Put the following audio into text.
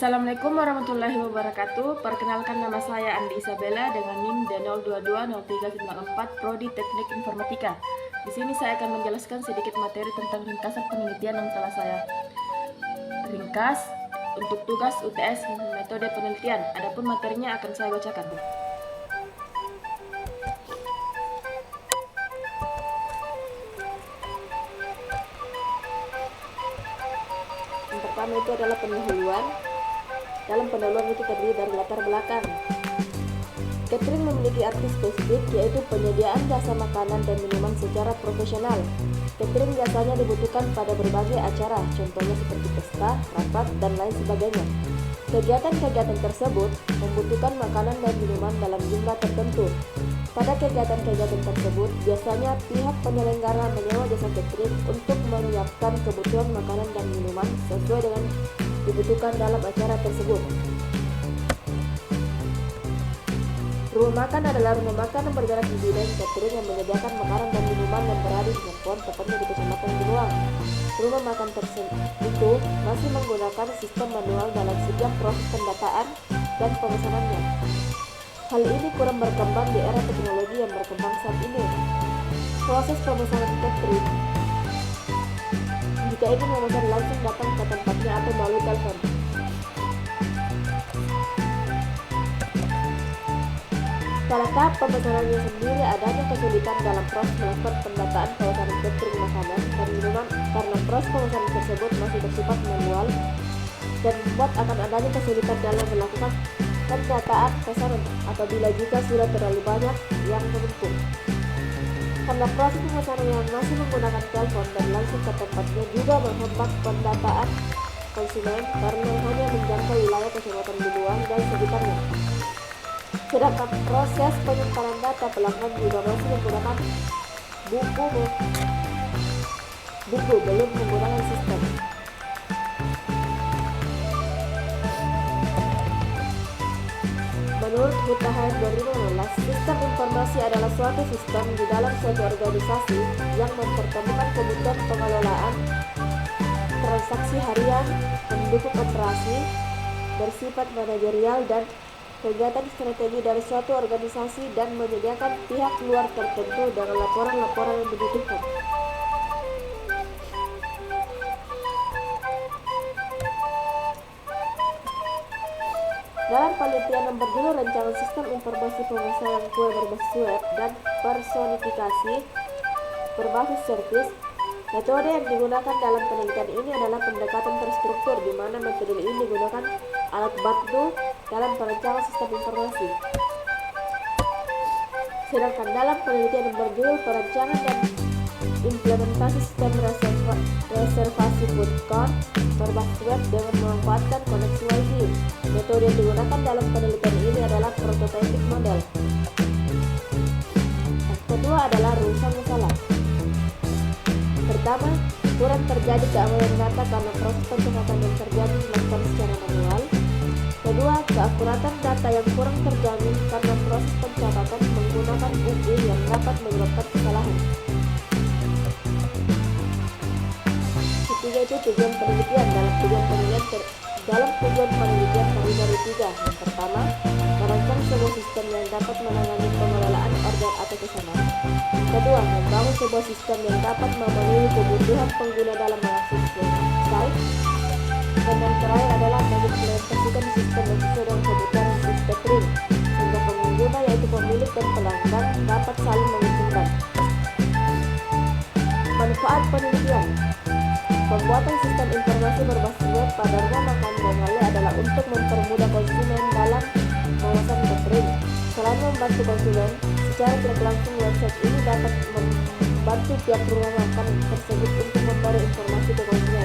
Assalamualaikum warahmatullahi wabarakatuh. Perkenalkan, nama saya Andi Isabella dengan NIM D0220394 Prodi Teknik Informatika. Di sini saya akan menjelaskan sedikit materi tentang ringkasan penelitian yang telah saya ringkas untuk tugas UTS metode penelitian. Adapun materinya akan saya bacakan. Yang pertama itu adalah pendahuluan. Dalam pendahuluan itu terdiri dari latar belakang. Catering memiliki arti spesifik, yaitu penyediaan jasa makanan dan minuman secara profesional. Catering biasanya dibutuhkan pada berbagai acara, contohnya seperti pesta, rapat, dan lain sebagainya. Kegiatan-kegiatan tersebut membutuhkan makanan dan minuman dalam jumlah tertentu. Pada kegiatan-kegiatan tersebut, biasanya pihak penyelenggara menyewa jasa catering untuk menyiapkan kebutuhan makanan dan minuman sesuai dengan dibutuhkan dalam acara tersebut. Rumah makan adalah rumah makan yang bergerak di bidang catering yang menyediakan makanan dan minuman yang berada di jangkauan tepatnya di Kecamatan Binuang. Rumah makan tersebut itu masih menggunakan sistem manual dalam setiap proses pendataan dan pemesanannya. Hal ini kurang berkembang di era teknologi yang berkembang saat ini. Proses pemesanan catering, jika ingin memesan, langsung datang ke tempatnya atau melalui telepon. Pada tahap pemesanannya sendiri, adanya kesulitan dalam proses melakukan pendataan pemesanan catering makanan dan minuman karena proses pemesanan tersebut masih bersifat manual dan membuat akan adanya kesulitan dalam melakukan pendataan pesanan apabila jika sudah terlalu banyak yang menumpuk. Karena proses pemesanan yang masih menggunakan telepon dan langsung ke tempatnya juga menghambat pendataan konsumen karena hanya menjangkau wilayah Kecamatan Binuang dan sekitarnya. Sedangkan proses penyimpanan data pelanggan juga masih menggunakan buku belum menggunakan sistem. Menurut HUTA-HM 2015, sistem informasi adalah suatu sistem di dalam suatu organisasi yang mempertemukan kebutuhan pengelolaan transaksi harian, mendukung operasi, bersifat manajerial dan kegiatan strategi dari suatu organisasi dan menyediakan pihak luar tertentu dengan laporan-laporan yang dibutuhkan. Dalam penelitian yang berjudul Rancangan Sistem Informasi Pemesanan Kue berbasis web dan personifikasi berbasis servis, metode yang digunakan dalam penelitian ini adalah pendekatan terstruktur, di mana metode ini digunakan alat bantu dalam perencanaan sistem informasi. Sedangkan dalam penelitian yang berjudul Perencanaan dan Implementasi Sistem Reservasi Food Court berbasis web dengan memanfaatkan koneksi Wi-Fi, metode yang digunakan dalam penelitian ini adalah prototyping model. Yang kedua adalah rumusan masalah. Pertama, kurang terjadi keamanan data karena proses pencatatan yang terjadi dilakukan secara manual. Kedua, keakuratan data yang kurang terjamin karena proses pencatatan menggunakan buku yang dapat menyebabkan kesalahan. Ketiga itu tujuan penelitian. Dalam tujuan penelitian terdiri dari tiga. Yang pertama, merancang sebuah sistem yang dapat menangani pengelolaan order atau pesanan. Kedua, membangun sebuah sistem yang dapat memenuhi kebutuhan pengguna dalam mengakses website. Dan yang terakhir adalah mengimplementasikan sistem yang sesuai dengan kebutuhan sistem catering sehingga pengguna, yaitu pemilik dan pelanggan, dapat saling menguntungkan. Manfaat penelitian. Pembuatan sistem informasi berbasis web pada rumah makan dan lainnya adalah untuk mempermudah konsumen dalam memesan catering. Selain membantu konsumen, secara tidak langsung website ini dapat membantu pihak rumah makan tersebut untuk memberi informasi ke konsumen